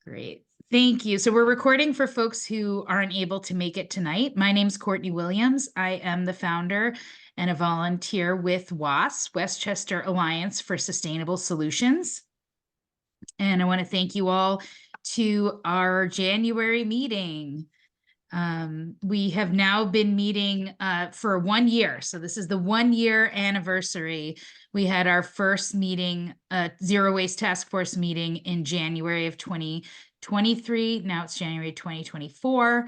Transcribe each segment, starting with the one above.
Great. Thank you. So we're recording for folks who aren't able to make it tonight. My name's Courtney Williams. I am the founder and a volunteer with WAS, Westchester Alliance for Sustainable Solutions. And I want to thank you all to our January meeting. We have now been meeting for 1 year. So this is the 1-year anniversary. We had our first meeting, Zero Waste Task Force meeting in January of 2023. Now it's January 2024.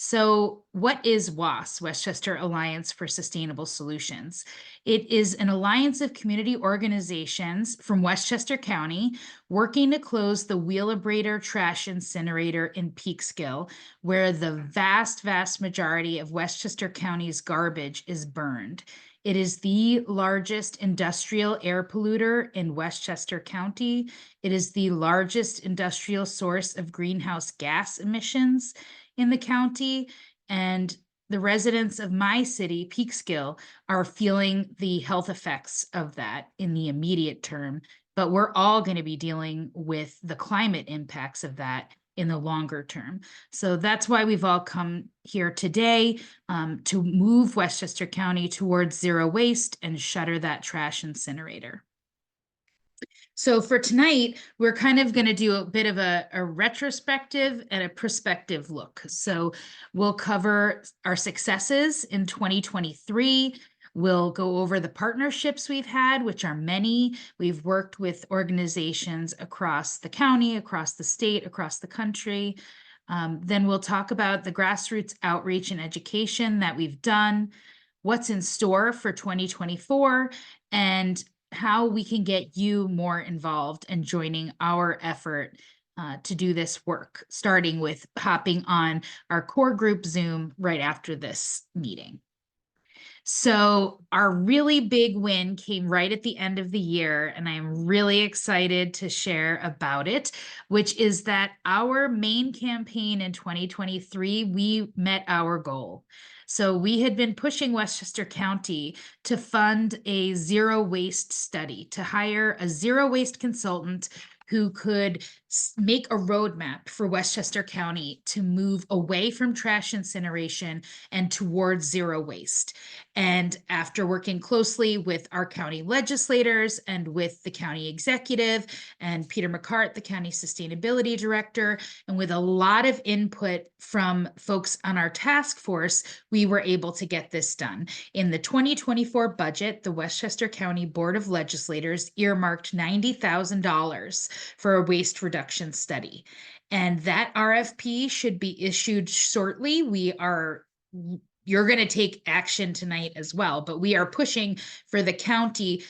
So what is WAS, Westchester Alliance for Sustainable Solutions? It is an alliance of community organizations from Westchester County working to close the Wheelabrator trash incinerator in Peekskill, where the vast majority of Westchester County's garbage is burned. It is the largest industrial air polluter in Westchester County. It is the largest industrial source of greenhouse gas emissions in the county, and the residents of my city, Peekskill, are feeling the health effects of that in the immediate term, but we're all going to be dealing with the climate impacts of that in the longer term. So that's why we've all come here today to move Westchester County towards zero waste and shutter that trash incinerator. So for tonight, we're kind of going to do a bit of a retrospective and a prospective look. So we'll cover our successes in 2023. We'll go over the partnerships we've had, which are many. We've worked with organizations across the county, across the state, across the country. Then we'll talk about the grassroots outreach and education that we've done, what's in store for 2024, and how we can get you more involved and joining our effort to do this work, starting with hopping on our core group Zoom right after this meeting. So our really big win came right at the end of the year, and I'm really excited to share about it, which is that our main campaign in 2023, we met our goal. So we had been pushing Westchester County to fund a zero waste study, to hire a zero waste consultant who could make a roadmap for Westchester County to move away from trash incineration and towards zero waste. And after working closely with our county legislators and with the county executive and Peter McCart, the county sustainability director, and with a lot of input from folks on our task force, we were able to get this done. In the 2024 budget, the Westchester County Board of Legislators earmarked $90,000 for a waste reduction study. And that RFP should be issued shortly. You're going to take action tonight as well, but we are pushing for the county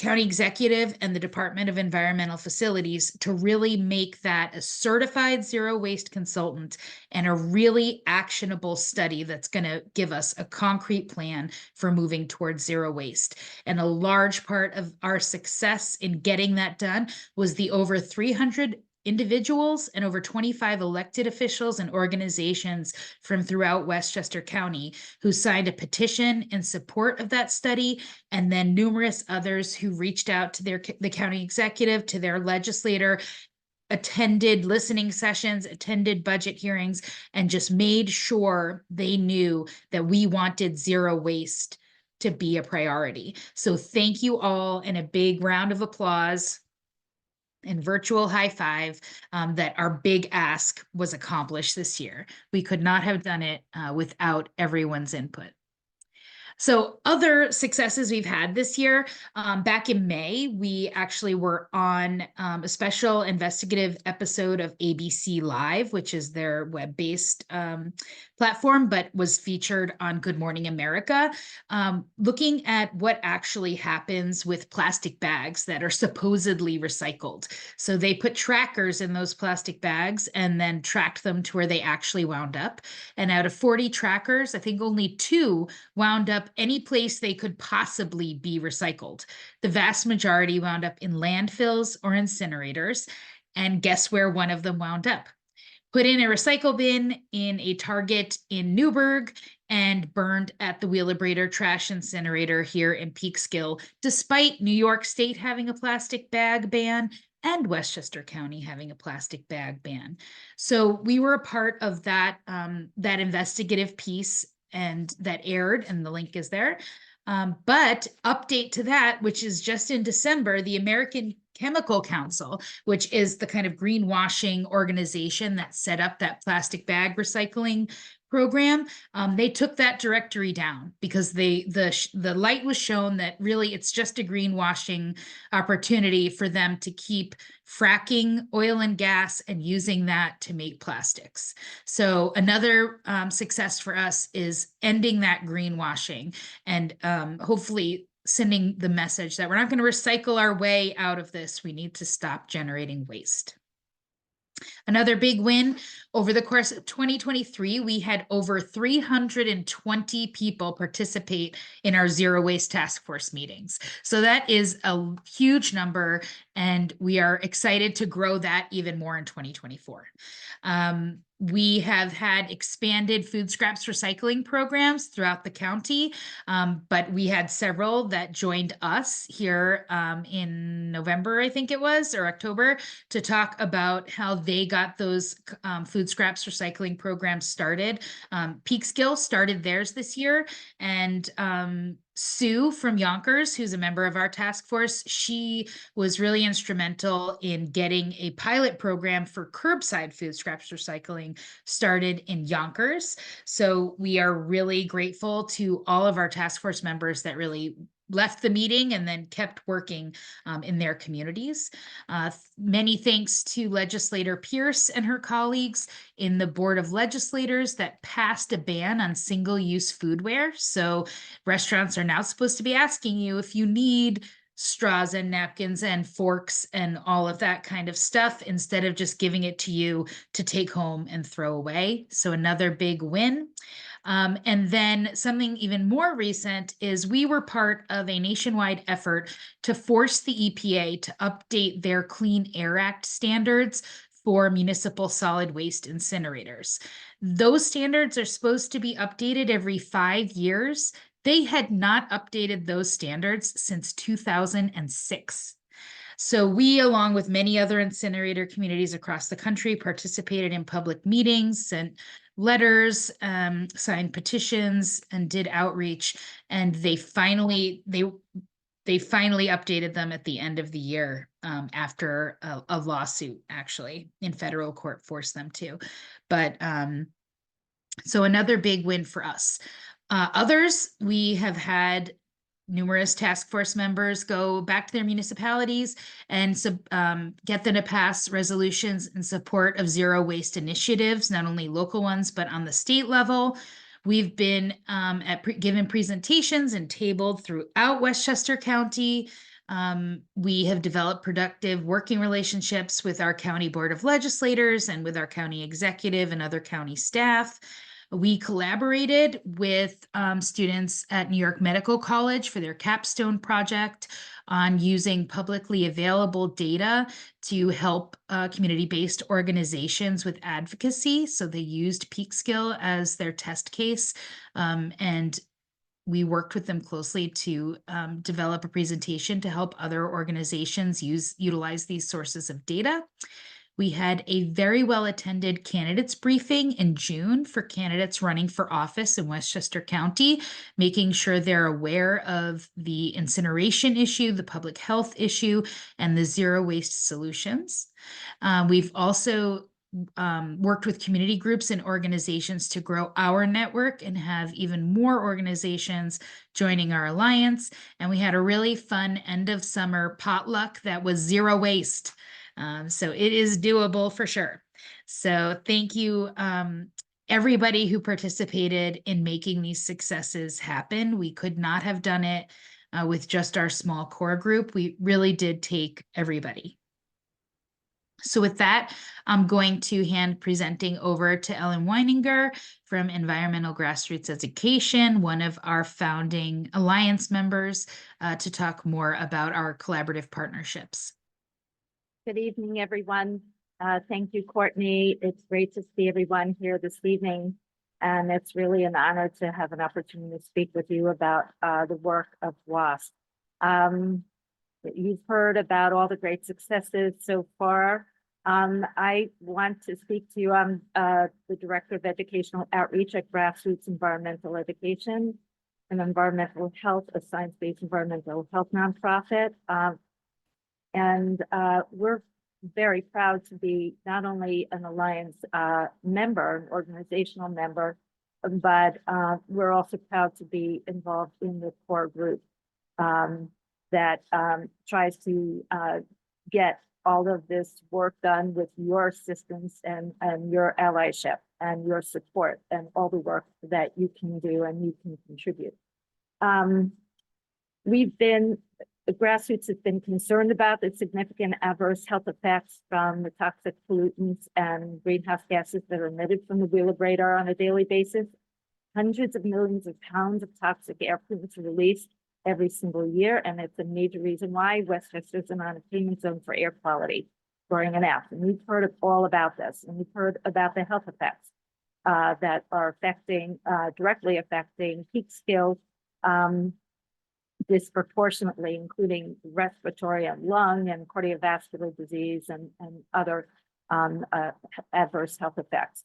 executive and the Department of Environmental Facilities to really make that a certified zero waste consultant and a really actionable study that's going to give us a concrete plan for moving towards zero waste. And a large part of our success in getting that done was the over 300 individuals and over 25 elected officials and organizations from throughout Westchester County who signed a petition in support of that study, and then numerous others who reached out to the county executive, to their legislator, attended listening sessions, attended budget hearings, and just made sure they knew that we wanted zero waste to be a priority. So thank you all, and a big round of applause and virtual high five that our big ask was accomplished this year. We could not have done it without everyone's input. So other successes we've had this year, back in May, we actually were on a special investigative episode of ABC Live, which is their web-based platform, but was featured on Good Morning America, looking at what actually happens with plastic bags that are supposedly recycled. So they put trackers in those plastic bags and then tracked them to where they actually wound up. And out of 40 trackers, I think only 2 wound up any place they could possibly be recycled. The vast majority wound up in landfills or incinerators. And guess where one of them wound up? put in a recycle bin in a Target in Newburgh, and burned at the Wheelabrator trash incinerator here in Peekskill, despite New York State having a plastic bag ban and Westchester County having a plastic bag ban. So we were a part of that, that investigative piece, and that aired, and the link is there. But update to that, which is just in December, the American Chemical Council, which is the kind of greenwashing organization that set up that plastic bag recycling program, they took that directory down because the light was shown that really it's just a greenwashing opportunity for them to keep fracking oil and gas and using that to make plastics. So another success for us is ending that greenwashing, and hopefully sending the message that we're not going to recycle our way out of this. We need to stop generating waste. Another big win over the course of 2023, we had over 320 people participate in our zero waste task force meetings. So that is a huge number, and we are excited to grow that even more in 2024. We have had expanded food scraps recycling programs throughout the county, but we had several that joined us here in November, I think it was, or October, to talk about how they got those food scraps recycling programs started. Peekskill started theirs this year, and Sue from Yonkers, who's a member of our task force, she was really instrumental in getting a pilot program for curbside food scraps recycling started in Yonkers. So we are really grateful to all of our task force members that really left the meeting and then kept working in their communities. Many thanks to legislator Pierce and her colleagues in the Board of Legislators that passed a ban on single-use foodware. So restaurants are now supposed to be asking you if you need straws and napkins and forks and all of that kind of stuff, instead of just giving it to you to take home and throw away. So another big win. And then something even more recent is we were part of a nationwide effort to force the EPA to update their Clean Air Act standards for municipal solid waste incinerators. Those standards are supposed to be updated every 5 years. They had not updated those standards since 2006. So we, along with many other incinerator communities across the country, participated in public meetings, sent letters, signed petitions, and did outreach. And they finally updated them at the end of the year, after a lawsuit, actually, in federal court forced them to. But so another big win for us. Others, we have had numerous task force members go back to their municipalities and get them to pass resolutions in support of zero waste initiatives, not only local ones, but on the state level. We've been given presentations and tabled throughout Westchester County. We have developed productive working relationships with our county board of legislators and with our county executive and other county staff. We collaborated with students at New York Medical College for their capstone project on using publicly available data to help community-based organizations with advocacy. So they used Peekskill as their test case, and we worked with them closely to develop a presentation to help other organizations utilize these sources of data. We had a very well-attended candidates briefing in June for candidates running for office in Westchester County, making sure they're aware of the incineration issue, the public health issue, and the zero waste solutions. We've also worked with community groups and organizations to grow our network and have even more organizations joining our alliance. And we had a really fun end of summer potluck that was zero waste. So it is doable for sure. So thank you, everybody who participated in making these successes happen. We could not have done it with just our small core group. We really did take everybody. So with that, I'm going to hand presenting over to Ellen Weininger from Environmental Grassroots Education, one of our founding alliance members, to talk more about our collaborative partnerships. Good evening, everyone. Thank you, Courtney. It's great to see everyone here this evening. And it's really an honor to have an opportunity to speak with you about the work of WASP. You've heard about all the great successes so far. I want to speak to you. I'm the Director of Educational Outreach at Grassroots Environmental Education, an environmental health, a science-based environmental health nonprofit. We're very proud to be not only an Alliance member, an organizational member, but we're also proud to be involved in the core group that tries to get all of this work done with your assistance and your allyship and your support and all the work that you can do and you can contribute. Grassroots has been concerned about the significant adverse health effects from the toxic pollutants and greenhouse gases that are emitted from the wheelabrator on a daily basis. Hundreds of millions of pounds of toxic air pollutants are released every single year, and it's a major reason why Westchester is on a payment zone for air quality, scoring an F. And we've heard all about this, and we've heard about the health effects that are directly affecting peak skills disproportionately, including respiratory and lung and cardiovascular disease and other adverse health effects.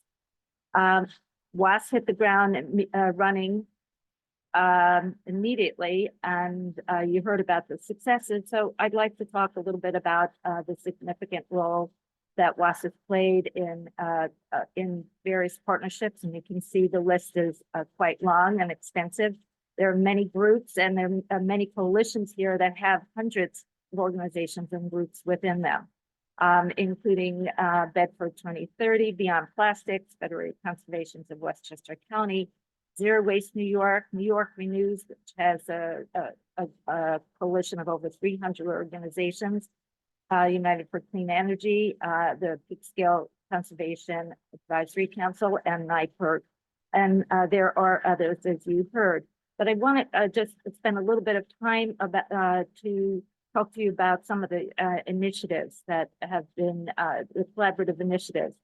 WASP hit the ground running immediately, and you heard about the successes. So I'd like to talk a little bit about the significant role that WASP has played in various partnerships, and you can see the list is quite long and extensive. There are many groups and there are many coalitions here that have hundreds of organizations and groups within them, including Bedford 2030, Beyond Plastics, Federated Conservations of Westchester County, Zero Waste New York, New York Renews, which has a coalition of over 300 organizations, United for Clean Energy, the Peak Scale Conservation Advisory Council, and NIPERT. And there are others, as you heard. But I want to just spend a little bit of time about to talk to you about some of the initiatives that have been the collaborative initiatives,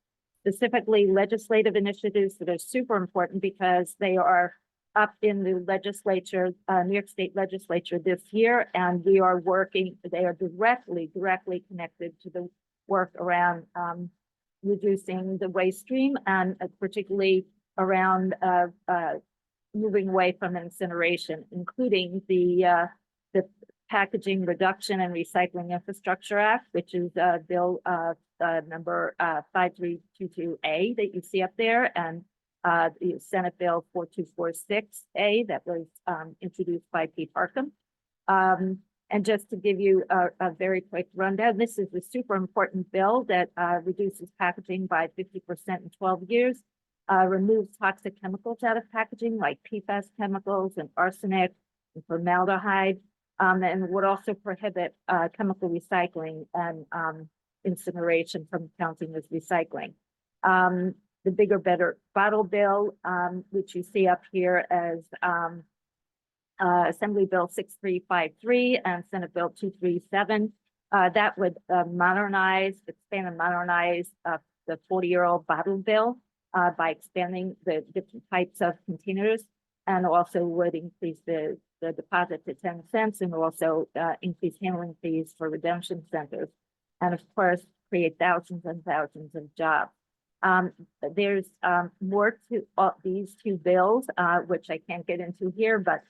specifically legislative initiatives that are super important because they are up in the legislature, New York State legislature this year, and we are working, they are directly connected to the work around reducing the waste stream and particularly around moving away from incineration, including the Packaging Reduction and Recycling Infrastructure Act, which is bill number 5322A that you see up there, and the Senate Bill 4246A that was introduced by Pete Harcum. And just to give you a very quick rundown, this is a super important bill that reduces packaging by 50% in 12 years. Removes toxic chemicals out of packaging like PFAS chemicals and arsenic and formaldehyde, and would also prohibit chemical recycling and incineration from counting as recycling. The Bigger Better Bottle Bill, which you see up here as Assembly Bill 6353 and Senate Bill 237, that would expand and modernize the 40-year-old bottle bill. By expanding the different types of containers, and also would increase the deposit to 10 cents and also increase handling fees for redemption centers. And of course, create thousands and thousands of jobs. There's more to these two bills, which I can't get into here, but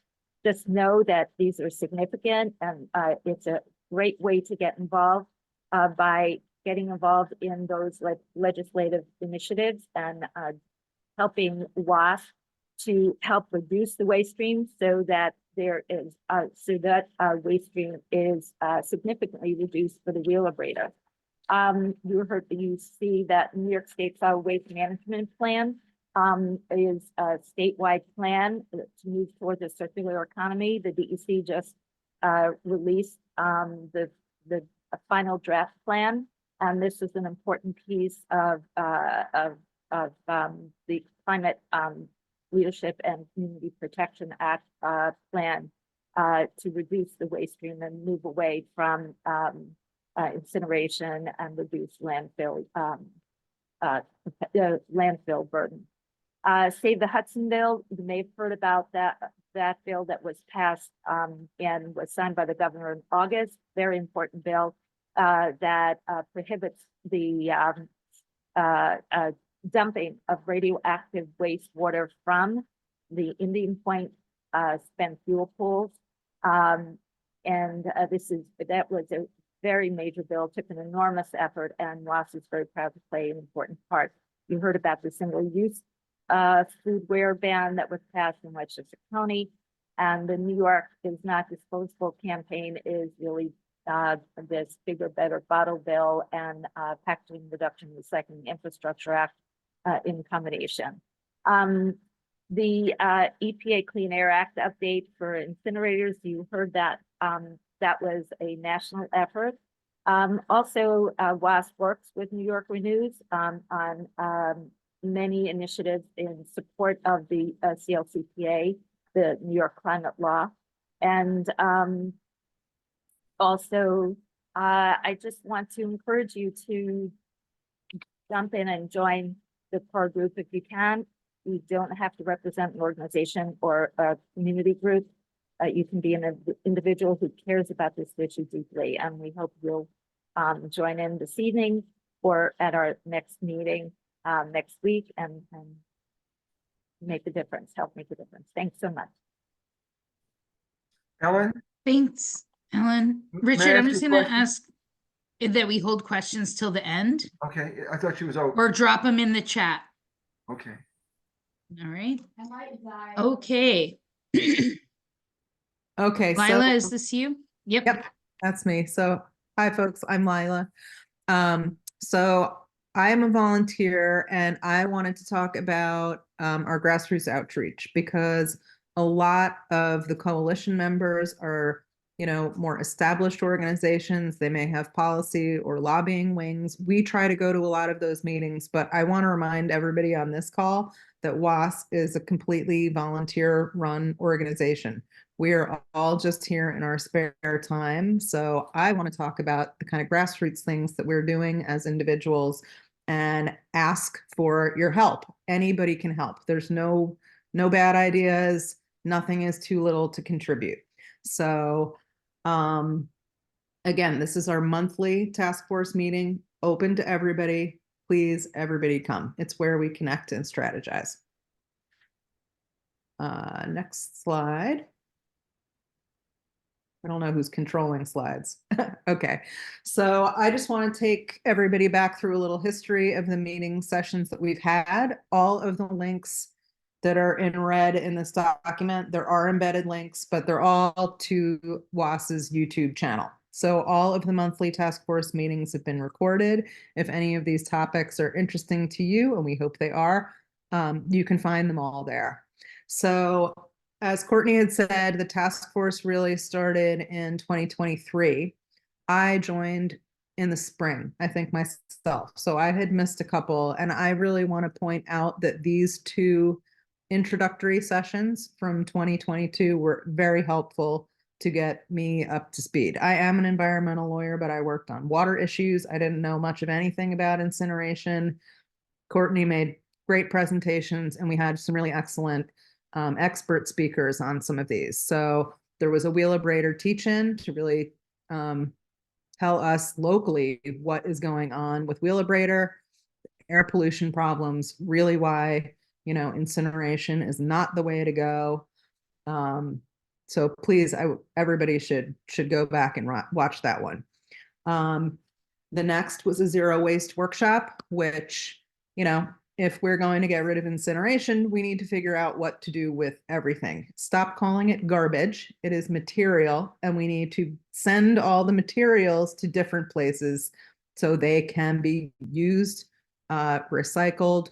just know that these are significant, and it's a great way to get involved by getting involved in those legislative initiatives and helping WASP to help reduce the waste stream so that waste stream is significantly reduced for the wheelabrator. You see that New York State Solid Waste Management Plan is a statewide plan to move towards a circular economy. The DEC just released the final draft plan. And this is an important piece of the Climate Leadership and Community Protection Act plan to reduce the waste stream and move away from incineration and reduce landfill burden. Save the Hudson bill, you may have heard about that bill that was passed and was signed by the governor in August. Very important bill that prohibits the dumping of radioactive wastewater from the Indian Point spent fuel pools. That was a very major bill, took an enormous effort, and WAS is very proud to play an important part. You heard about the single-use foodware ban that was passed in Westchester County, and the New York is not disposable campaign is really this bigger, better bottle bill and packaging reduction recycling infrastructure act in combination. The EPA Clean Air Act update for incinerators, you heard that that was a national effort. Also, WASP works with New York Renews on many initiatives in support of the CLCPA, the New York climate law. And also, I just want to encourage you to jump in and join the core group if you can. You don't have to represent an organization or a community group. You can be an individual who cares about this issue deeply, and we hope you'll join in this evening or at our next meeting next week and make a difference, help make a difference. Thanks so much. Ellen? Thanks, Ellen. May I Richard, I'm ask just you a going to question? ask that we hold questions till the end Okay, I thought she was over. or drop them in the chat. Okay. All right. Okay. Okay, Lila, so is this you? Yep. yep, that's me. So hi folks, I'm Lila. So I'm a volunteer and I wanted to talk about our grassroots outreach because a lot of the coalition members are, you know, more established organizations. They may have policy or lobbying wings. We try to go to a lot of those meetings, but I want to remind everybody on this call that WASP is a completely volunteer-run organization. We are all just here in our spare time. So I want to talk about the kind of grassroots things that we're doing as individuals and ask for your help. Anybody can help. There's no bad ideas. Nothing is too little to contribute. So again, this is our monthly task force meeting, open to everybody. Please, everybody come. It's where we connect and strategize. Next slide. I don't know who's controlling slides. Okay, so I just want to take everybody back through a little history of the meeting sessions that we've had. All of the links that are in red in this document, there are embedded links, but they're all to WAS's YouTube channel. So all of the monthly task force meetings have been recorded. If any of these topics are interesting to you, and we hope they are, you can find them all there. So as Courtney had said, the task force really started in 2023. I joined in the spring, I think myself. So I had missed a couple, and I really want to point out that these two introductory sessions from 2022 were very helpful to get me up to speed. I am an environmental lawyer, but I worked on water issues. I didn't know much of anything about incineration. Courtney made great presentations, and we had some really excellent expert speakers on some of these. So there was a Wheelabrator teach-in to really tell us locally what is going on with Wheelabrator, air pollution problems, really why, you know, incineration is not the way to go. So please, everybody should go back and watch that one. The next was a zero waste workshop, which, you know, if we're going to get rid of incineration, we need to figure out what to do with everything. Stop calling it garbage. It is material, and we need to send all the materials to different places so they can be used, recycled,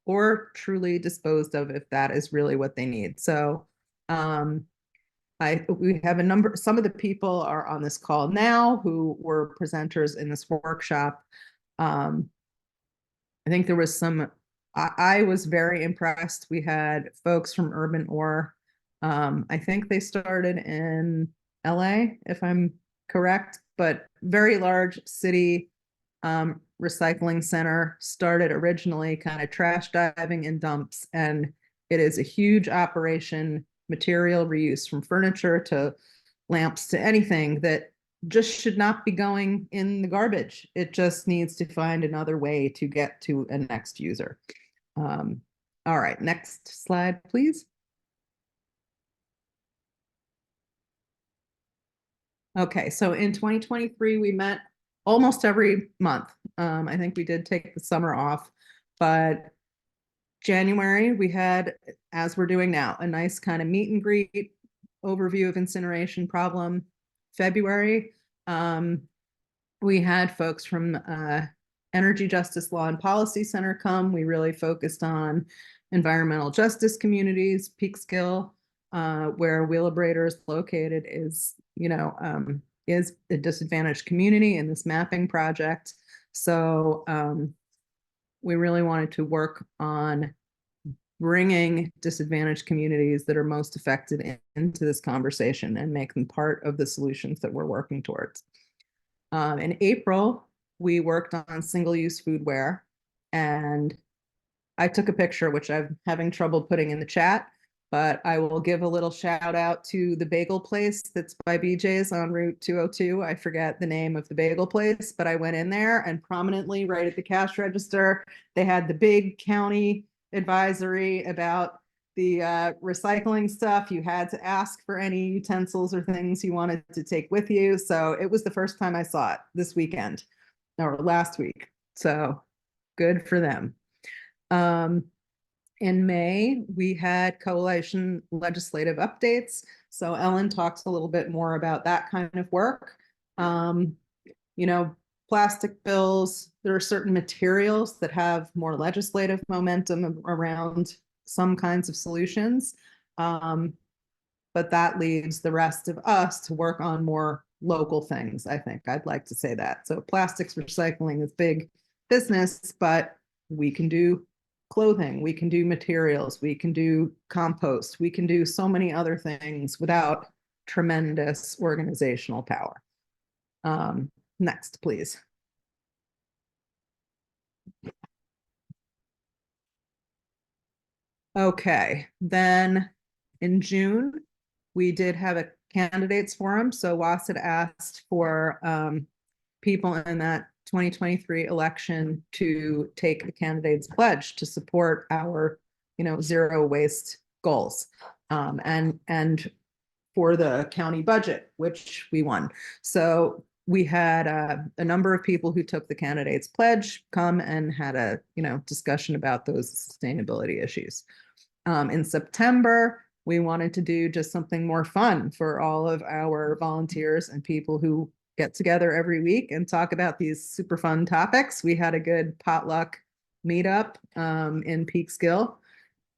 or truly disposed of if that is really what they need. So we have a number, some of the people are on this call now who were presenters in this workshop. I think there was some, I was very impressed. We had folks from Urban Ore. I think they started in LA, if I'm correct, but very large city recycling center, started originally kind of trash diving in dumps, and it is a huge operation, material reuse from furniture to lamps to anything that just should not be going in the garbage. It just needs to find another way to get to a next user. All right, next slide, please. Okay, so in 2023, we met almost every month. I think we did take the summer off, but January, we had, as we're doing now, a nice kind of meet and greet overview of incineration problem. February, we had folks from Energy Justice Law and Policy Center come. We really focused on environmental justice communities. Peekskill, where Wheelabrator is located, is is a disadvantaged community in this mapping project. So we really wanted to work on bringing disadvantaged communities that are most affected into this conversation and make them part of the solutions that we're working towards. In April, we worked on single-use foodware, and I took a picture, which I'm having trouble putting in the chat, but I will give a little shout out to the bagel place that's by BJ's on Route 202. I forget the name of the bagel place, but I went in there, and prominently right at the cash register, they had the big county advisory about the recycling stuff. You had to ask for any utensils or things you wanted to take with you. So it was the first time I saw it this weekend or last week. So good for them. In May, we had coalition legislative updates. So Ellen talks a little bit more about that kind of work. Plastic bills, there are certain materials that have more legislative momentum around some kinds of solutions. But that leaves the rest of us to work on more local things, I think. I'd like to say that. So plastics recycling is big business, but we can do clothing, we can do materials, we can do compost, we can do so many other things without tremendous organizational power. Next, please. Okay, then in June, we did have a candidates forum. So WAS had asked for people in that 2023 election to take the candidates pledge to support our, zero waste goals, and for the county budget, which we won. So we had a number of people who took the candidates pledge come and had a discussion about those sustainability issues. In September, we wanted to do just something more fun for all of our volunteers and people who get together every week and talk about these super fun topics. We had a good potluck meetup in Peekskill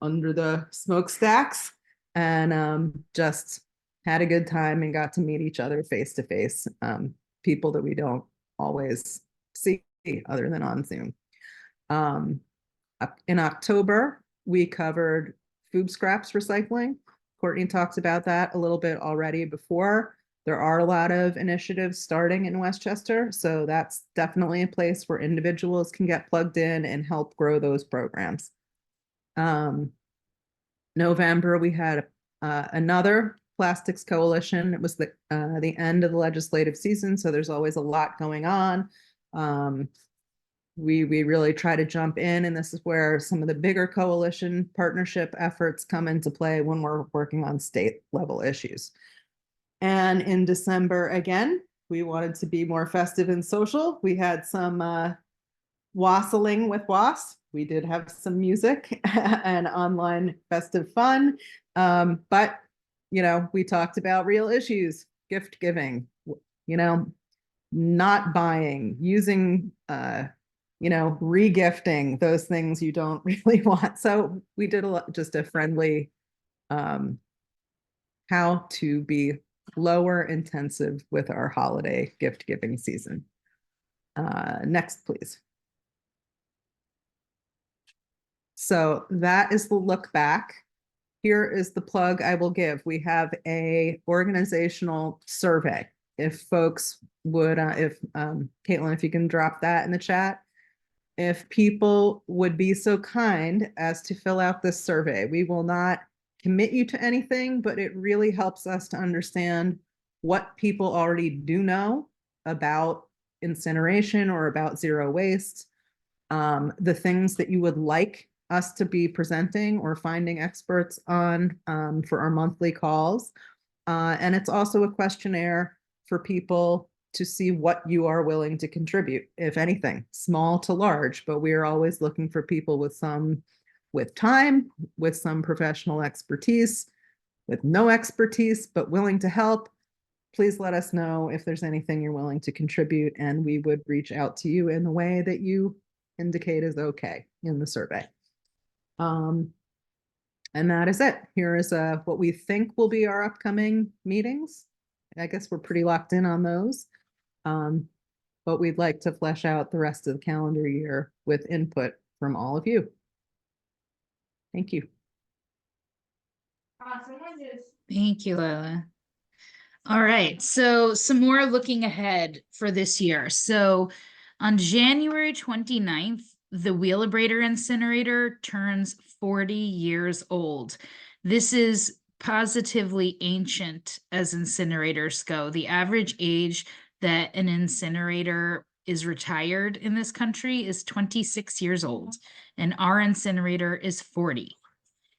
under the smokestacks, and just had a good time and got to meet each other face to face, people that we don't always see other than on Zoom. In October, we covered food scraps recycling. Courtney talked about that a little bit already before. There are a lot of initiatives starting in Westchester, so that's definitely a place where individuals can get plugged in and help grow those programs. November, we had another plastics coalition. It was the end of the legislative season, so there's always a lot going on. We really try to jump in, and this is where some of the bigger coalition partnership efforts come into play when we're working on state level issues. And in December, again, we wanted to be more festive and social. We had some wassailing with WAS. We did have some music and online festive fun. But, we talked about real issues, gift giving, not buying, using, regifting, those things you don't really want. So we did just a friendly, how to be lower intensive with our holiday gift giving season. Next, please. So that is the look back. Here is the plug I will give. We have a organizational survey. If folks would, if Caitlin, if you can drop that in the chat, if people would be so kind as to fill out this survey. We will not commit you to anything, but it really helps us to understand what people already do know about incineration or about zero waste, the things that you would like us to be presenting or finding experts on for our monthly calls. And it's also a questionnaire for people to see what you are willing to contribute, if anything, small to large, but we are always looking for people with time, with some professional expertise, with no expertise, but willing to help. Please let us know if there's anything you're willing to contribute, and we would reach out to you in the way that you indicate is okay in the survey. And that is it. Here is what we think will be our upcoming meetings. I guess we're pretty locked in on those. But we'd like to flesh out the rest of the calendar year with input from all of you. Thank you. Thank you, Lola. All right, so some more looking ahead for this year. So on January 29th, the Wheelabrator incinerator turns 40 years old. This is positively ancient as incinerators go. The average age that an incinerator is retired in this country is 26 years old, and our incinerator is 40.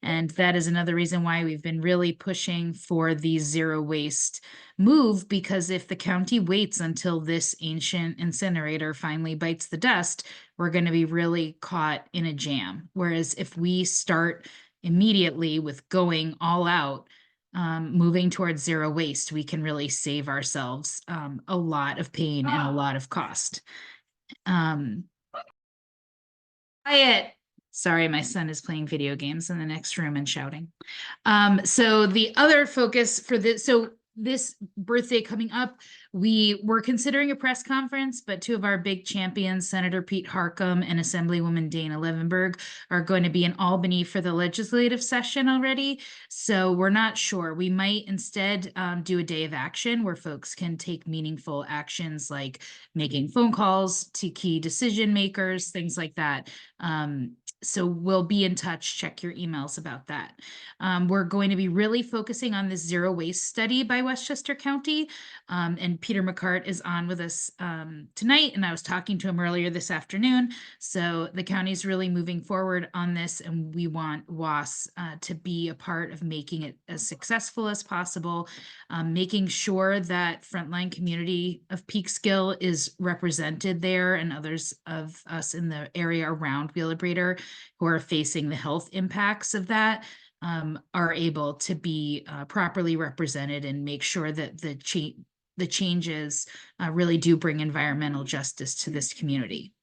And that is another reason why we've been really pushing for the zero waste move, because if the county waits until this ancient incinerator finally bites the dust, we're going to be really caught in a jam. Whereas if we start immediately with going all out, moving towards zero waste, we can really save ourselves a lot of pain and a lot of cost. Quiet. Sorry, my son is playing video games in the next room and shouting. So the other focus for this birthday coming up, we were considering a press conference, but two of our big champions, Senator Pete Harcum and Assemblywoman Dana Levenberg, are going to be in Albany for the legislative session already. So we're not sure. We might instead do a day of action where folks can take meaningful actions like making phone calls to key decision makers, things like that. So we'll be in touch. Check your emails about that. We're going to be really focusing on this zero waste study by Westchester County. And Peter McCart is on with us tonight, and I was talking to him earlier this afternoon. So the county's really moving forward on this, and we want WAS to be a part of making it as successful as possible, making sure that frontline community of Peekskill is represented there, and others of us in the area around Wheelabrator who are facing the health impacts of that are able to be properly represented and make sure that the changes really do bring environmental justice to this community.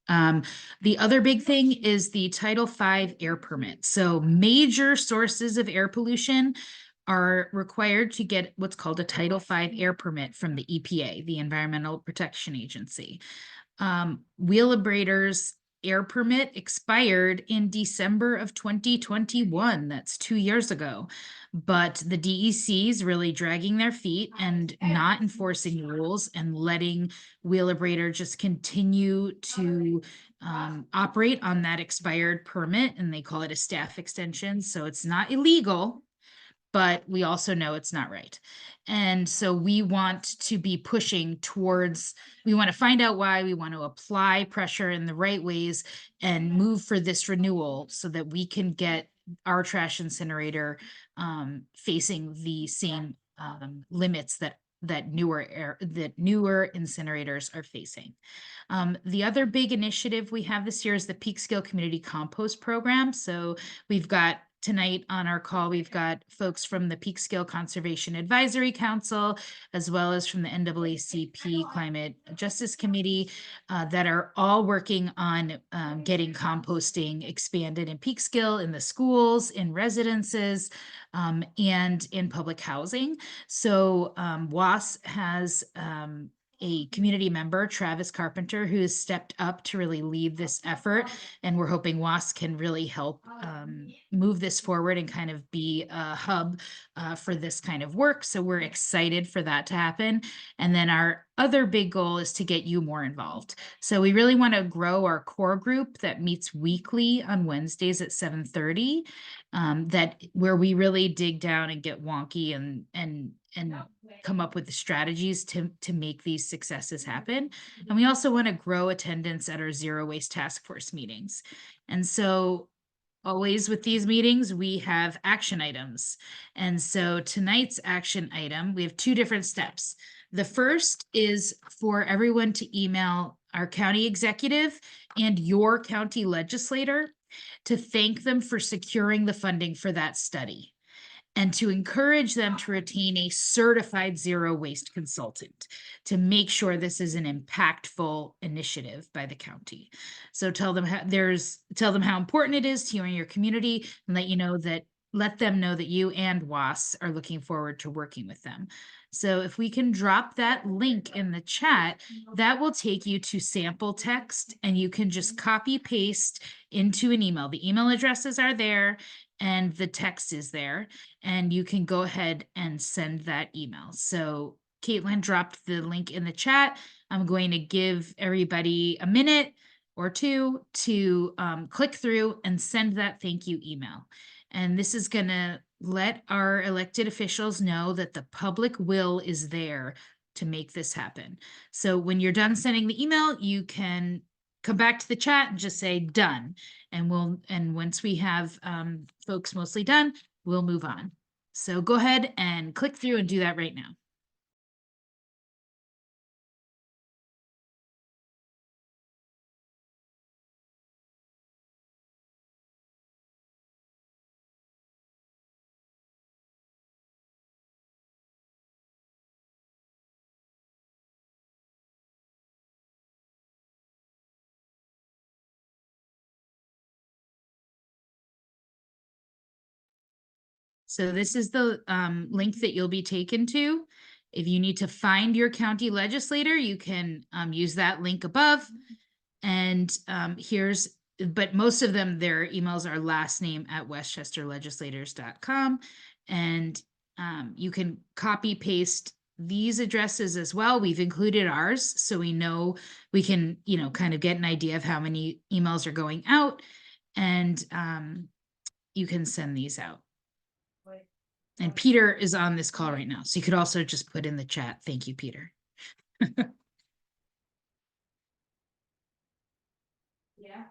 The other big thing is the Title V air permit. So major sources of air pollution are required to get what's called a Title V air permit from the EPA, the Environmental Protection Agency. Wheelabrator's air permit expired in December of 2021. That's 2 years ago. But the DEC is really dragging their feet and not enforcing rules and letting Wheelabrator just continue to operate on that expired permit. And they call it a staff extension. So it's not illegal, but we also know it's not right. And so we want to be pushing towards, we want to find out why, we want to apply pressure in the right ways and move for this renewal so that we can get our trash incinerator facing the same limits that newer incinerators are facing. The other big initiative we have this year is the Peekskill Community Compost Program. So we've got tonight on our call, we've got folks from the Peekskill Conservation Advisory Council, as well as from the NAACP Climate Justice Committee that are all working on getting composting expanded in Peekskill, in the schools, in residences, and in public housing. So WAS has a community member, Travis Carpenter, who has stepped up to really lead this effort. And we're hoping WAS can really help move this forward and kind of be a hub for this kind of work. So we're excited for that to happen. And then our other big goal is to get you more involved. So we really want to grow our core group that meets weekly on Wednesdays at 7:30, that where we really dig down and get wonky and come up with the strategies to make these successes happen. And we also want to grow attendance at our zero waste task force meetings. And so always with these meetings, we have action items. And so tonight's action item, we have two different steps. The first is for everyone to email our county executive and your county legislator to thank them for securing the funding for that study, and to encourage them to retain a certified zero waste consultant to make sure this is an impactful initiative by the county. So tell them how important it is to you and your community, and let them know that you and WAS are looking forward to working with them. So if we can drop that link in the chat, that will take you to sample text, and you can just copy paste into an email. The email addresses are there and the text is there, and you can go ahead and send that email. So Caitlin dropped the link in the chat. I'm going to give everybody a minute or two to click through and send that thank you email. And this is going to let our elected officials know that the public will is there to make this happen. So when you're done sending the email, you can come back to the chat and just say done. And once we have folks mostly done, we'll move on. So go ahead and click through and do that right now. So this is the link that you'll be taken to. If you need to find your county legislator, you can use that link above. And but most of them, their emails are last name at westchesterlegislators.com. And you can copy paste these addresses as well. We've included ours, so we know we can, kind of get an idea of how many emails are going out, and you can send these out. And Peter is on this call right now, so you could also just put in the chat, thank you, Peter. Yeah.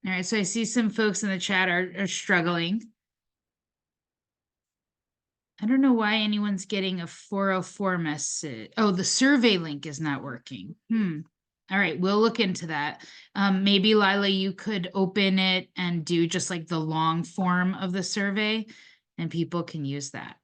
All right, so I see some folks in the chat are struggling. I don't know why anyone's getting a 404 message. Oh, the survey link is not working. All right, we'll look into that. Maybe Lila, you could open it and do just like the long form of the survey, and people can use that.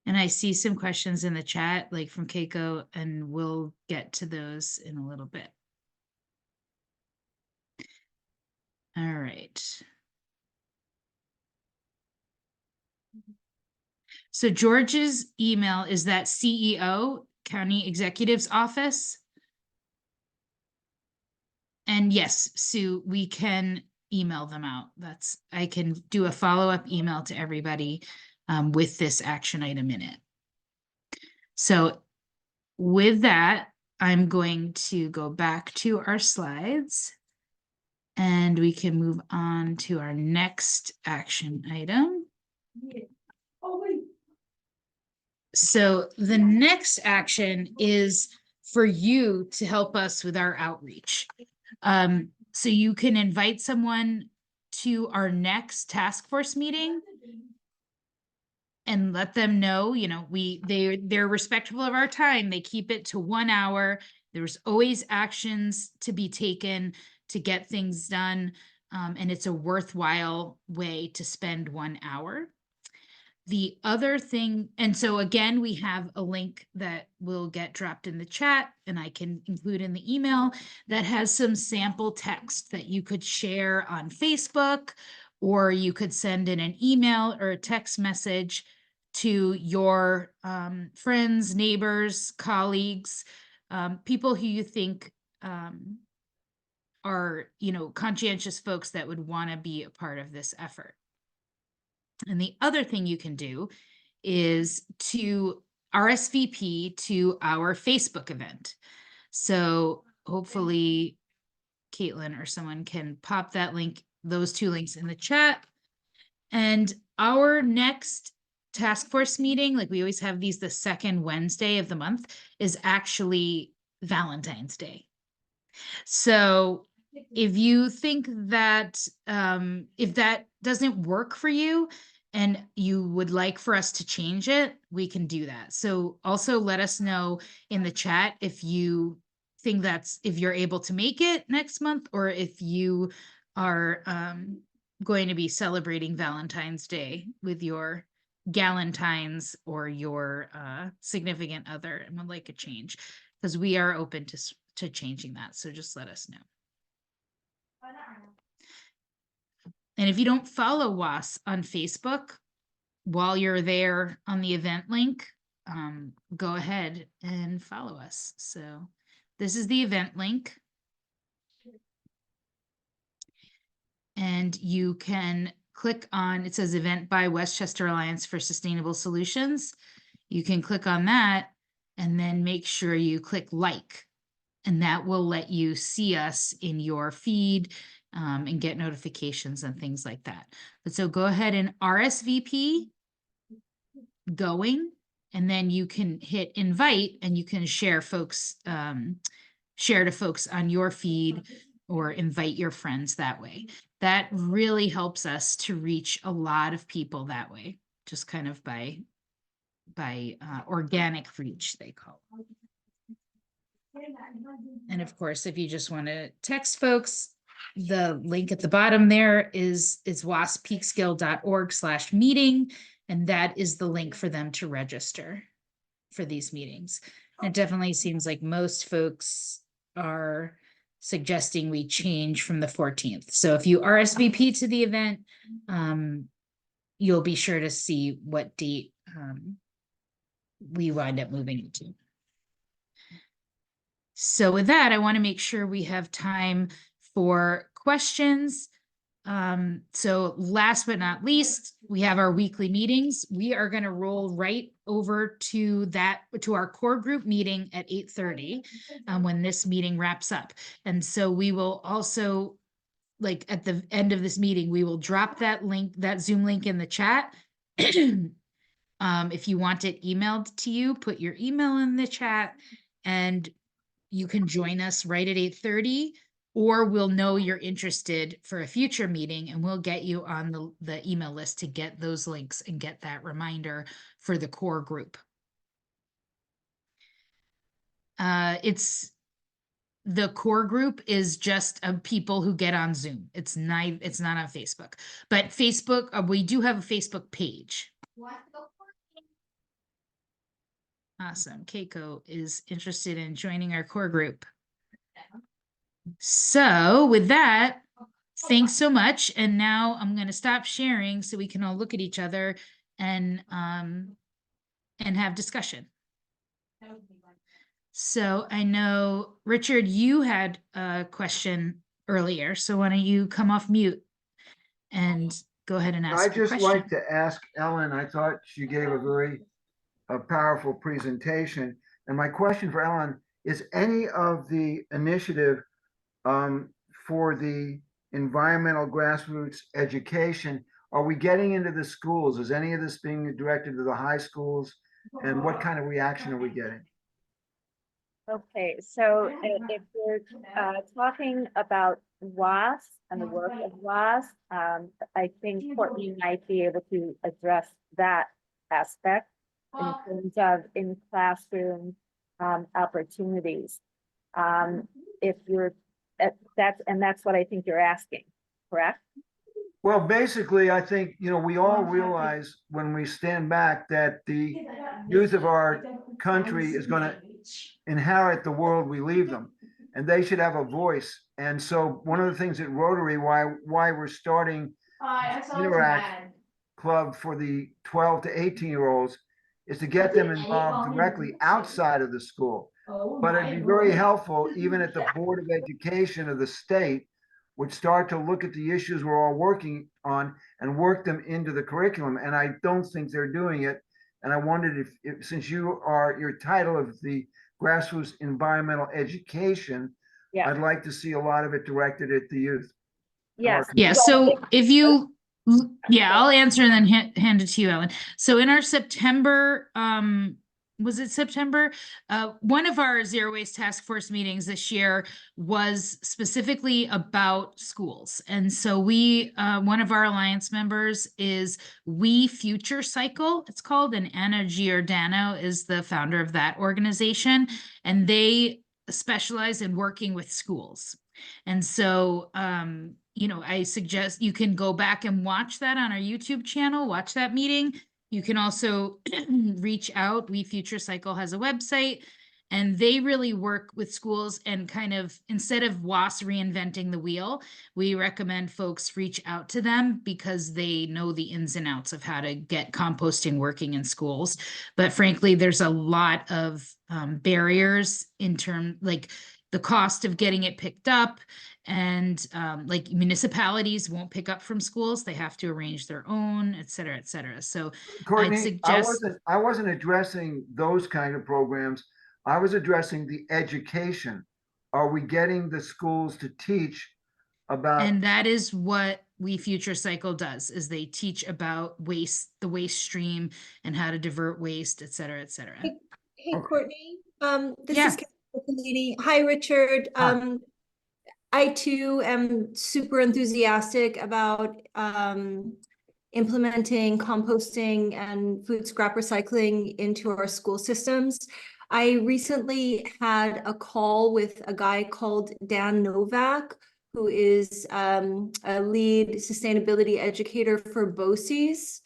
And I see some questions in the chat, like from Keiko, and we'll get to those in a little bit. All right. So George's email is that CEO, County Executive's Office. And yes, Sue, we can email them out. I can do a follow-up email to everybody with this action item in it. So with that, I'm going to go back to our slides. And we can move on to our next action item. So the next action is for you to help us with our outreach. So you can invite someone to our next task force meeting and let them know, you know, they're respectful of our time. They keep it to 1 hour. There's always actions to be taken to get things done. And it's a worthwhile way to spend 1 hour. The other thing, and so again, we have a link that will get dropped in the chat and I can include in the email that has some sample text that you could share on Facebook, or you could send in an email or a text message to your friends, neighbors, colleagues, people who you think are, you know, conscientious folks that would want to be a part of this effort. And the other thing you can do is to RSVP to our Facebook event. So hopefully Caitlin or someone can pop that link, those 2 links in the chat. And our next task force meeting, like we always have these the second Wednesday of the month, is actually Valentine's Day. So if you think that if that doesn't work for you and you would like for us to change it, we can do that. So also let us know in the chat if you think if you're able to make it next month, or if you are going to be celebrating Valentine's Day with your galentines or your significant other and would like a change, because we are open to changing that. So just let us know. And if you don't follow WAS on Facebook, while you're there on the event link, go ahead and follow us. So this is the event link. And you can click on, it says event by Westchester Alliance for Sustainable Solutions. You can click on that and then make sure you click like, and that will let you see us in your feed and get notifications and things like that. But so go ahead and RSVP going, and then you can hit invite and you can share folks, share to folks on your feed or invite your friends that way. That really helps us to reach a lot of people that way, just kind of by organic reach, they call it. And of course, if you just want to text folks, the link at the bottom there is waspeekskill.org/meeting. And that is the link for them to register for these meetings. And it definitely seems like most folks are suggesting we change from the 14th. So if you RSVP to the event, you'll be sure to see what date we wind up moving it to. So with that, I want to make sure we have time for questions. So last but not least, we have our weekly meetings. We are going to roll right over to our core group meeting at 8:30 when this meeting wraps up. And so we will also, like at the end of this meeting, we will drop that link, that Zoom link in the chat. If you want it emailed to you, put your email in the chat and you can join us right at 8:30, or we'll know you're interested for a future meeting and we'll get you on the email list to get those links and get that reminder for the core group. The core group is just people who get on Zoom. It's not on Facebook, but Facebook, we do have a Facebook page. Awesome. Keiko is interested in joining our core group. So with that, thanks so much. And now I'm going to stop sharing so we can all look at each other and have discussion. So I know, Richard, you had a question earlier. So why don't you come off mute and go ahead and ask I'd your just question. like to ask Ellen, I thought she gave a very powerful presentation. And my question for Ellen is, any of the initiative for the environmental grassroots education, are we getting into the schools? Is any of this being directed to the high schools? And what kind of reaction are we getting? Okay, so if we're talking about WAS and the work of WAS, I think Courtney might be able to address that aspect in terms of in classroom opportunities. If you're that's what I think you're asking, correct? Well, basically, I think, we all realize when we stand back that the youth of our country is going to inherit the world we leave them, and they should have a voice. And so one of the things at Rotary, why we're starting Interact Club for the 12 to 18-year-olds is to get them involved directly outside of the school. But it'd be very helpful, even at the Board of Education of the state, would start to look at the issues we're all working on and work them into the curriculum. And I don't think they're doing it. And I wondered if since your title of the grassroots environmental education, Yeah. I'd like to see a lot of it directed at the youth. Yes. Yeah, so if you, I'll answer and then hand it to you, Ellen. So in our September, was it September? One of our zero waste task force meetings this year was specifically about schools. And so one of our alliance members is We Future Cycle, it's called, and Anna Giordano is the founder of that organization. And they specialize in working with schools. And so, I suggest you can go back and watch that on our YouTube channel, watch that meeting. You can also reach out. We Future Cycle has a website, and they really work with schools and kind of, instead of WAS reinventing the wheel, we recommend folks reach out to them because they know the ins and outs of how to get composting working in schools. But frankly, there's a lot of barriers in terms, like the cost of getting it picked up, and like municipalities won't pick up from schools. They have to arrange their own, et cetera, et cetera. So Courtney, I'd suggest I wasn't addressing those kind of programs. I was addressing the education. Are we getting the schools to teach about? and that is what We Future Cycle does, is they teach about waste, the waste stream, and how to divert waste, et cetera, et cetera. Hey, Okay. Courtney, this Yeah. is Kathleen. Hi, Richard. Hi. I too am super enthusiastic about implementing composting and food scrap recycling into our school systems. I recently had a call with a guy called Dan Novak, who is a lead sustainability educator for BOCES.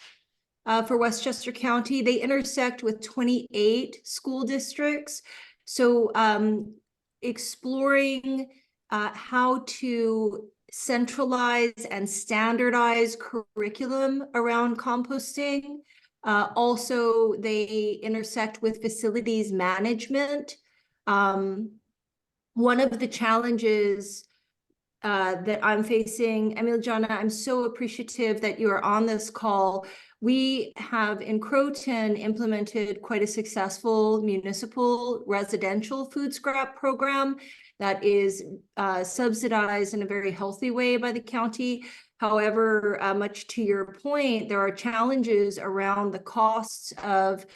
For Westchester County. They intersect with 28 school districts. So exploring how to centralize and standardize curriculum around composting. Also, they intersect with facilities management. One of the challenges that I'm facing, Emiljana, I'm so appreciative that you are on this call. We have in Croton implemented quite a successful municipal residential food scrap program that is subsidized in a very healthy way by the county. However, much to your point, there are challenges around the costs of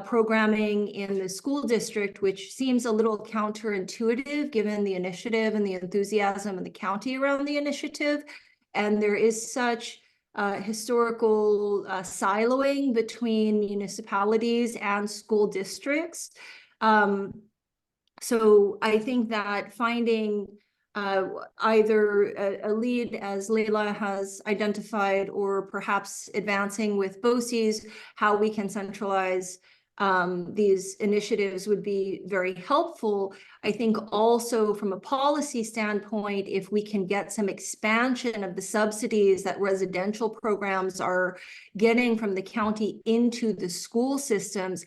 programming in the school district, which seems a little counterintuitive given the initiative and the enthusiasm in the county around the initiative. And there is such historical siloing between municipalities and school districts. So I think that finding either a lead, as Leila has identified, or perhaps advancing with BOCES, how we can centralize these initiatives would be very helpful. I think also from a policy standpoint, if we can get some expansion of the subsidies that residential programs are getting from the county into the school systems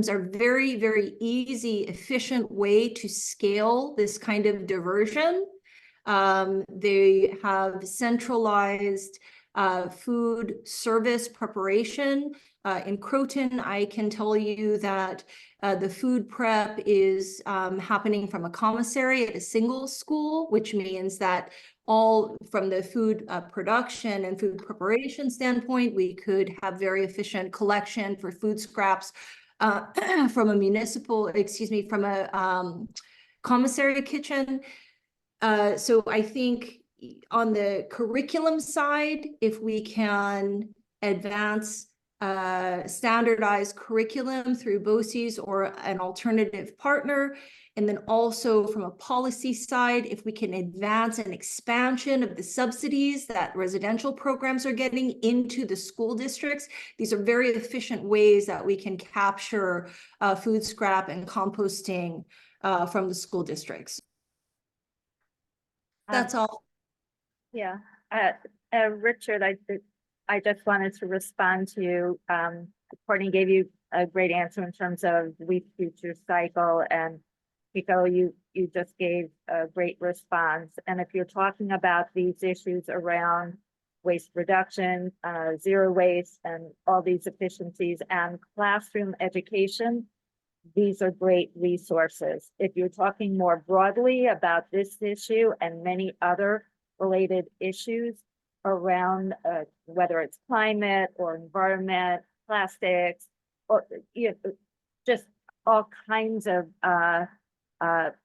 are very, very easy, efficient way to scale this kind of diversion. They have centralized food service preparation. In Croton, I can tell you that the food prep is happening from a commissary at a single school, which means that all from the food production and food preparation standpoint. We could have very efficient collection for food scraps from a from a commissary kitchen. So I think on the curriculum side, if we can advance standardized curriculum through BOCES or an alternative partner, and then also from a policy side, if we can advance an expansion of the subsidies that residential programs are getting into the school districts, these are very efficient ways that we can capture food scrap and composting from the school districts. That's all. Yeah, Richard, I just wanted to respond to you. Courtney gave you a great answer in terms of wheat future cycle, and Pico, you just gave a great response. And if you're talking about these issues around waste reduction, zero waste, and all these efficiencies and classroom education, these are great resources. If you're talking more broadly about this issue and many other related issues around whether it's climate or environment, plastics, or just all kinds of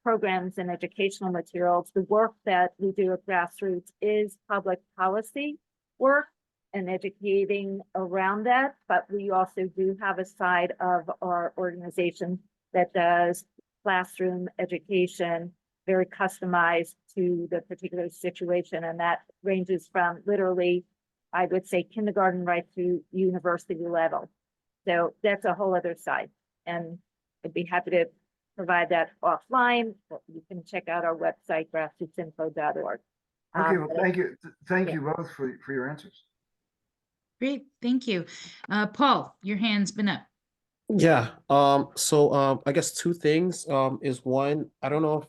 programs and educational materials, the work that we do at grassroots is public policy work and educating around that, but we also do have a side of our organization that does classroom education, very customized to the particular situation, and that ranges from literally, I would say, kindergarten right to university level. So that's a whole other side, and I'd be happy to provide that offline. You can check out our website, grassrootsinfo.org. Okay, well, thank you both for your answers. Great, thank you. Paul, your hand's been up. Yeah. I guess two things. Is one, I don't know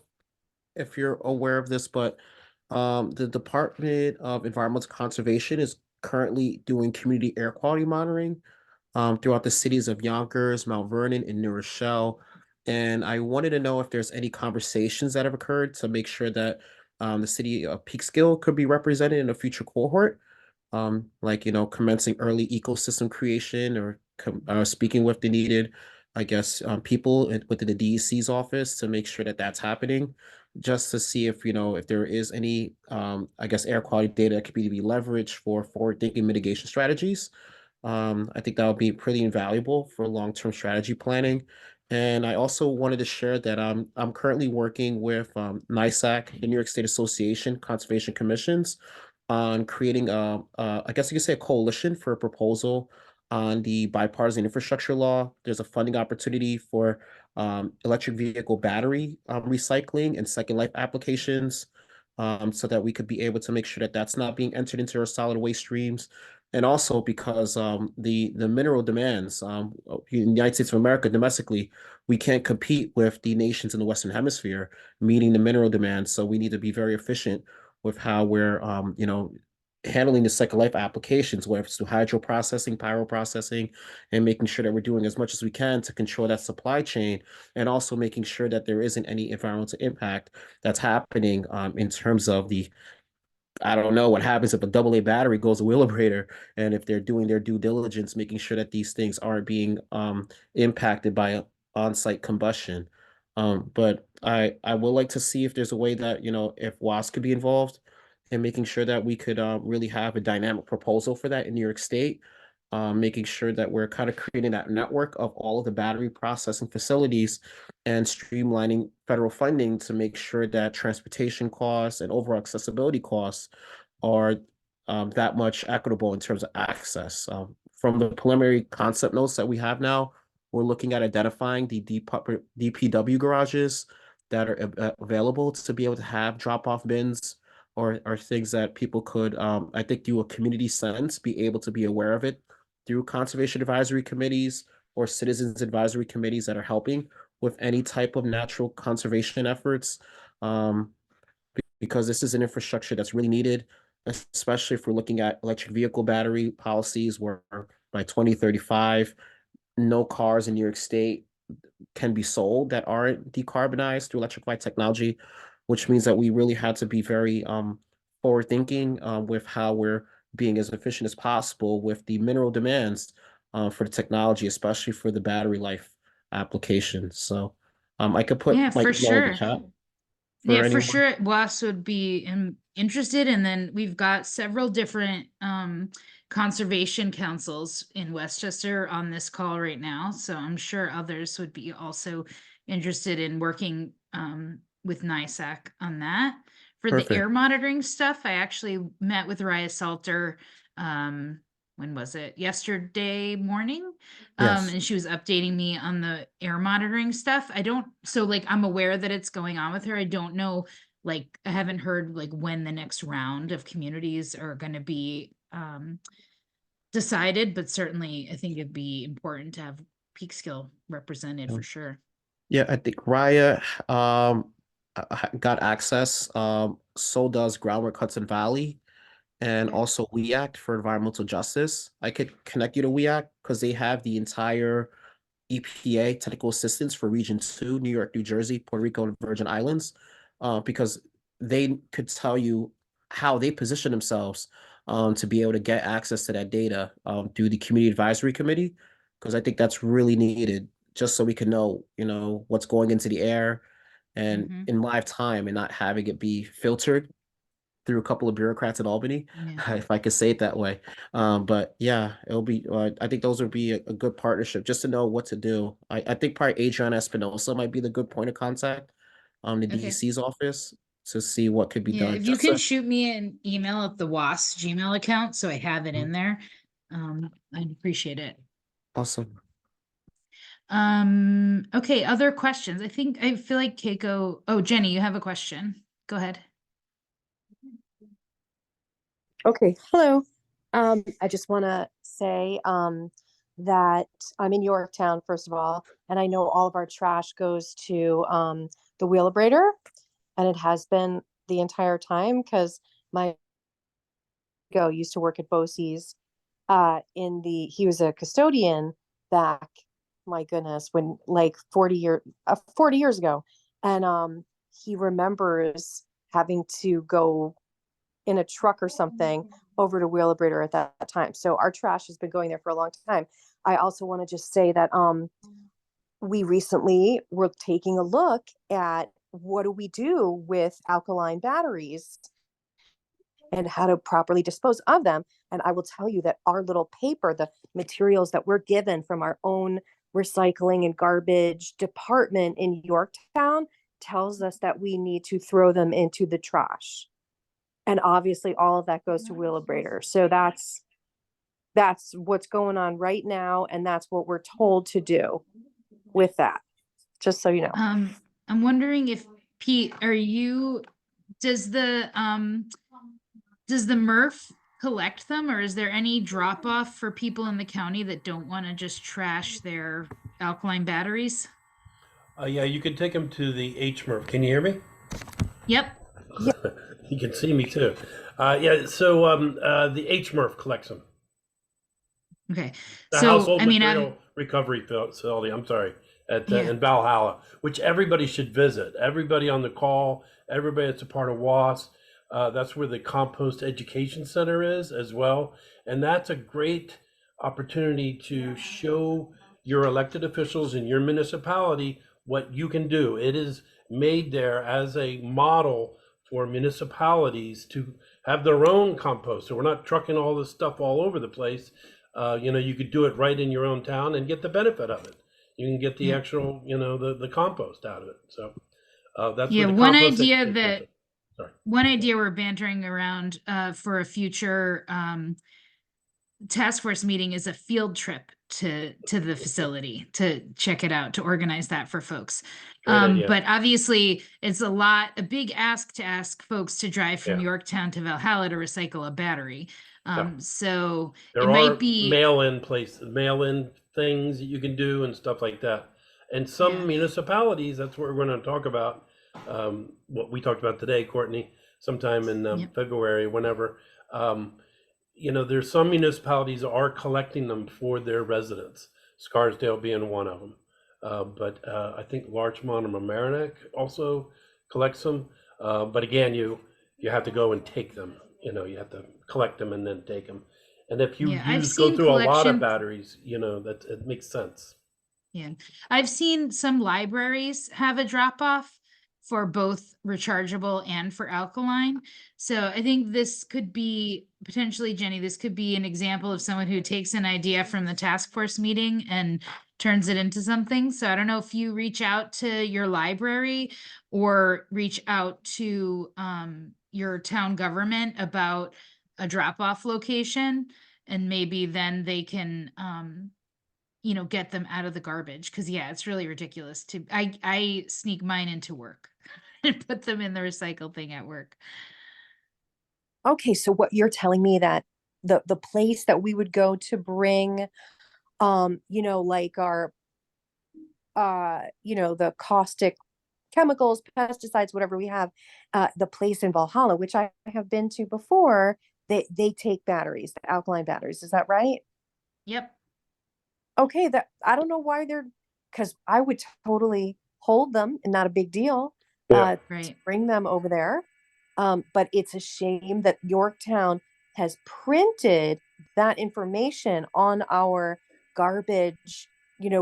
if you're aware of this, but the Department of Environmental Conservation is currently doing community air quality monitoring throughout the cities of Yonkers, Mount Vernon, and New Rochelle. And I wanted to know if there's any conversations that have occurred to make sure that the city of Peekskill could be represented in a future cohort. Like, commencing early ecosystem creation or speaking with the needed, I guess, people within the DEC's office to make sure that that's happening, just to see if, if there is any, I guess, air quality data that could be leveraged for forward-thinking mitigation strategies. I think that would be pretty invaluable for long-term strategy planning. And I also wanted to share that I'm currently working with NYSAC, the New York State Association Conservation Commissions, on creating I guess you could say a coalition for a proposal on the bipartisan infrastructure law. There's a funding opportunity for electric vehicle battery recycling and second life applications, so that we could be able to make sure that that's not being entered into our solid waste streams. And also because the mineral demands in the United States of America domestically, we can't compete with the nations in the Western Hemisphere meeting the mineral demands. So we need to be very efficient with how we're, handling the second life applications, whether it's through hydro processing, pyro processing, and making sure that we're doing as much as we can to control that supply chain, and also making sure that there isn't any environmental impact that's happening in terms of I don't know what happens if a AA battery goes to Wheelabrator, and if they're doing their due diligence, making sure that these things aren't being impacted by on-site combustion. But I would like to see if there's a way that, if WAS could be involved in making sure that we could really have a dynamic proposal for that in New York State, making sure that we're kind of creating that network of all of the battery processing facilities and streamlining federal funding to make sure that transportation costs and overall accessibility costs are that much equitable in terms of access. From the preliminary concept notes that we have now, we're looking at identifying the DPW garages that are available to be able to have drop-off bins or things that people could, I think, do a community sense, be able to be aware of it through conservation advisory committees or citizens advisory committees that are helping with any type of natural conservation efforts, because this is an infrastructure that's really needed, especially if we're looking at electric vehicle battery policies where by 2035, no cars in New York State can be sold that aren't decarbonized through electrified technology, which means that we really had to be very forward thinking with how we're being as efficient as possible with the mineral demands for the technology, especially for the battery life application. So I could Yeah, put my for email in the sure. chat for Yeah, for anyone. sure. WAS would be interested. And then we've got several different conservation councils in Westchester on this call right now. So I'm sure others would be also interested in working with NISAC on that. For the air Perfect. monitoring stuff, I actually met with Raya Salter. When was it? Yesterday morning. Yes. And she was updating me on the air monitoring stuff. So like I'm aware that it's going on with her. I don't know, like I haven't heard like when the next round of communities are going to be decided, but certainly I think it'd be important to have Peekskill represented for sure. Yeah, I think Raya got access. So does Groundwork Hudson Valley and also WE Act for environmental justice. I could connect you to WE Act because they have the entire EPA technical assistance for Region 2, New York, New Jersey, Puerto Rico, and Virgin Islands, because they could tell you how they position themselves to be able to get access to that data through the Community Advisory Committee, because I think that's really needed just so we can know, what's going into the air and Mhm. in live time and not having it be filtered through a couple of bureaucrats in Albany, Yeah. if I could say it that way. But yeah, it'll be, I think those would be a good partnership just to know what to do. I think probably Adrian Espinosa might be the good point of contact, the Okay. DEC's office to see what could be Yeah, done. if you Just can so shoot me an email at the WAS Gmail account so I have it in there, I'd appreciate it. awesome. Okay, other questions? I feel like Keiko, oh, Jenny, you have a question. Go ahead. Okay, hello. I just want to say that I'm in Yorktown, first of all, and I know all of our trash goes to the Wheelabrator, and it has been the entire time because my used to work at Bosie's he was a custodian back, my goodness, when like 40 years ago, and he remembers having to go in a truck or something over to Wheelabrator at that time. So our trash has been going there for a long time. I also want to just say that we recently were taking a look at what do we do with alkaline batteries and how to properly dispose of them. And I will tell you that our little paper, the materials that we're given from our own recycling and garbage department in Yorktown tells us that we need to throw them into the trash. And obviously all of that goes to Wheelabrator. So that's what's going on right now. And that's what we're told to do with that, just so you know. I'm wondering if Pete, does the MRF collect them, or is there any drop off for people in the county that don't want to just trash their alkaline batteries? Yeah, you can take them to the HMRF. Can you hear me? Yep. You can see me too. Yeah, so the HMRF collects them. Okay. The So, Household I mean, Material Recovery Facility, I'm sorry, Yeah. in Valhalla, which everybody should visit. Everybody on the call, everybody that's a part of WAS. That's where the Compost Education Center is as well. And that's a great opportunity to show your elected officials in your municipality what you can do. It is made there as a model for municipalities to have their own compost. So we're not trucking all this stuff all over the place. You could do it right in your own town and get the benefit of it. You can get the Yeah. actual, the compost out of it. So that's Yeah, what the one compost idea education that center. Sorry. one idea we're bantering around for a future task force meeting is a field trip to the facility to check it out, to organize that for folks. Great idea. But obviously it's a big ask to ask folks to drive from Yeah. Yorktown to Valhalla to recycle a battery. Yeah. So There it are might be, mail-in things that you can do and stuff like that. And some Yeah. municipalities, that's what we're going to talk about. What we talked about today, Courtney, sometime in Yep. February, whenever. There's some municipalities are collecting them for their residents. Scarsdale being one of them. But I think Larchmont or Mamaroneck also collects them. But again, you have to go and take them. You have to collect them and then take them. And if you Yeah, I've go seen through a lot of collection. batteries, that it makes sense. Yeah, I've seen some libraries have a drop off for both rechargeable and for alkaline. So I think this could be potentially, Jenny, this could be an example of someone who takes an idea from the task force meeting and turns it into something. So I don't know if you reach out to your library or reach out to your town government about a drop off location, and maybe then they can get them out of the garbage. Cause yeah, it's really ridiculous I sneak mine into work and put them in the recycle thing at work. Okay, so what you're telling me that the place that we would go to bring, like our, the caustic chemicals, pesticides, whatever we have, the place in Valhalla, which I have been to before, they take batteries, the alkaline batteries. Is that right? Yep. Okay, that I don't know why because I would totally hold them and not a big deal. Yeah. To Right. bring them over there. But it's a shame that Yorktown has printed that information on our garbage,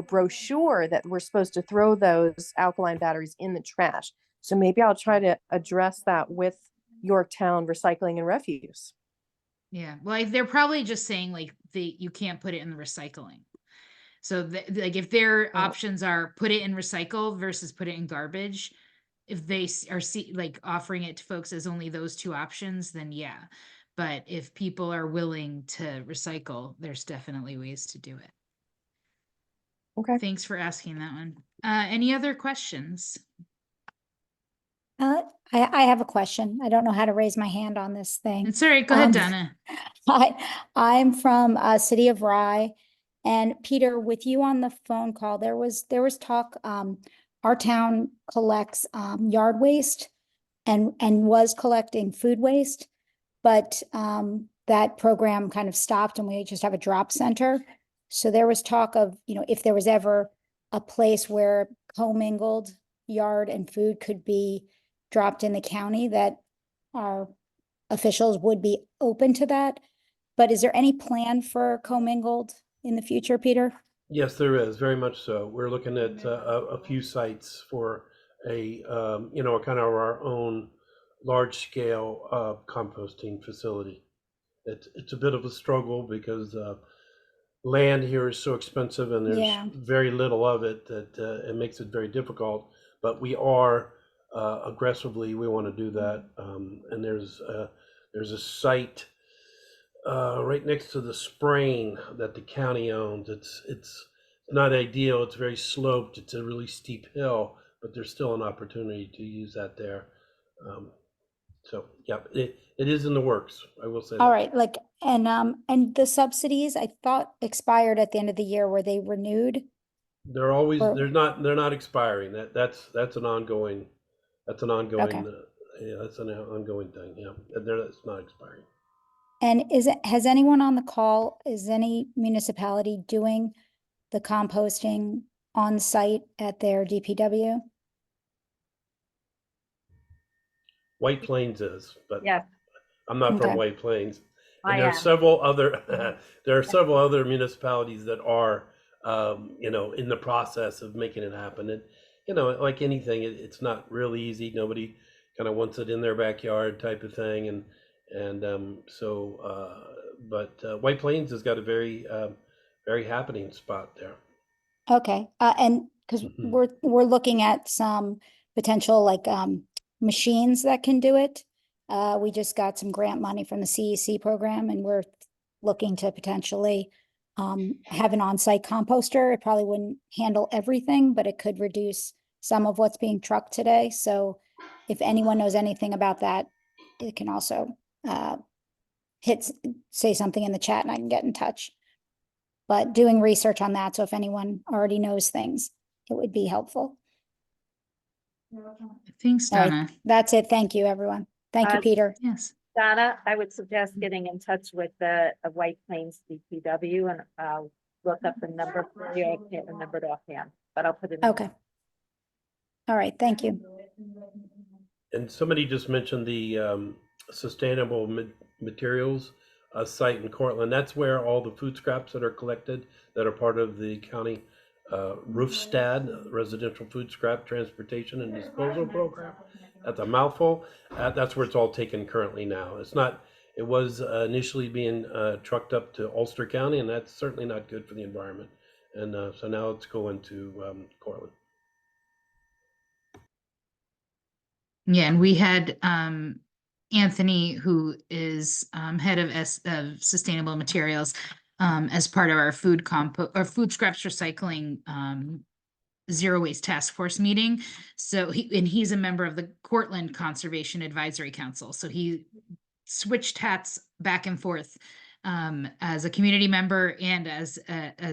brochure, that we're supposed to throw those alkaline batteries in the trash. So maybe I'll try to address that with Yorktown Recycling and Refuse. Yeah. Well, they're probably just saying like you can't put it in the recycling. So like if their Oh. options are put it in recycle versus put it in garbage, if they are like offering it to folks as only those two options, then yeah. But if people are willing to recycle, there's definitely ways to do it. Okay. Thanks for asking that one. Any other questions? I have a question. I don't know how to raise my hand on this thing. It's all right. Go ahead, Donna. I'm from City of Rye, and Peter, with you on the phone call, there was talk. Our town collects yard waste and was collecting food waste, but that program kind of stopped, and we just have a drop center. So there was talk of, if there was ever a place where commingled yard and food could be dropped in the county, that our officials would be open to that. But is there any plan for commingled in the future, Peter? Yes, there is, very much so. We're looking at a few sites for a kind of our own large scale composting facility. It's a bit of a struggle because land here is so expensive and there's Yeah. very little of it that it makes it very difficult. But we are aggressively, we want to do that. And there's a site right next to the spring that the county owns. It's not ideal. It's very sloped. It's a really steep hill, but there's still an opportunity to use that there. So yeah, it is in the works. I will say All that. right, like, and the subsidies, I thought expired at the end of the year. Were they renewed? They're always Or- they're not expiring. That's an ongoing Okay. yeah, that's an ongoing thing. Yeah, it's not expiring. And has anyone on the call, is any municipality doing the composting on site at their DPW? White Plains is, but Yes, I'm not from Okay. White Plains. I And there are am. several other there are several other municipalities that are in the process of making it happen. And like anything, it's not really easy. Nobody kind of wants it in their backyard type of thing. But White Plains has got a very happening spot there. Okay, and because Mhm. we're looking at some potential like machines that can do it. We just got some grant money from the CEC program, and we're looking to potentially have an on-site composter. It probably wouldn't handle everything, but it could reduce some of what's being trucked today. So if anyone knows anything about that, it can also say something in the chat and I can get in touch. But doing research on that, so if anyone already knows things, it would be helpful. Thanks, All right, Donna. that's it. Thank you, everyone. Thank you, Peter. Yes. Donna, I would suggest getting in touch with the White Plains DPW and look up the number for you. I can't remember it offhand, but I'll put it in. Okay. All right, thank you. And somebody just mentioned the sustainable materials site in Cortland. That's where all the food scraps that are collected that are part of the county RoofSTAD, Residential Food Scrap Transportation and Disposal Program. That's a mouthful. That's where it's all taken currently now. It's not. It was initially being trucked up to Ulster County, and that's certainly not good for the environment. And so now it's going to Cortland. Yeah, and we had Anthony, who is head of sustainable materials, as part of our food scraps recycling zero waste task force meeting. So he's a member of the Cortland Conservation Advisory Council. So he switched hats back and forth as a community member and as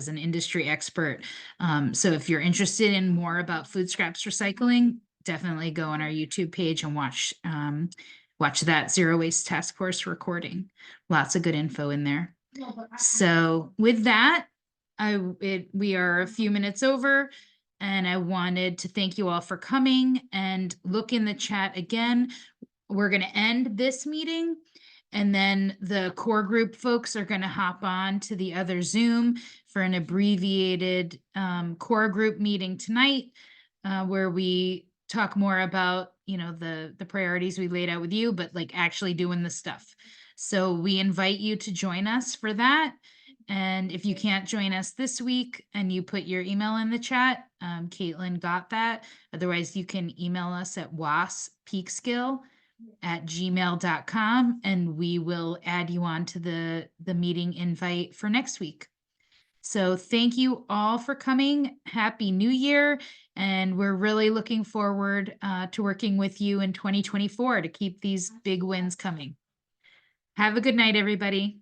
an industry expert. So if you're interested in more about food scraps recycling, definitely go on our YouTube page and watch that zero waste task force recording. Lots of good info in there. So with that, we are a few minutes over, and I wanted to thank you all for coming, and look in the chat again. We're going to end this meeting, and then the core group folks are going to hop on to the other Zoom for an abbreviated core group meeting tonight, where we talk more about, the priorities we laid out with you, but like actually doing the stuff. So we invite you to join us for that. And if you can't join us this week and you put your email in the chat, Caitlin got that. Otherwise, you can email us at waspeakskill@gmail.com, and we will add you on to the meeting invite for next week. So thank you all for coming. Happy New Year. And we're really looking forward to working with you in 2024 to keep these big wins coming. Have a good night, everybody.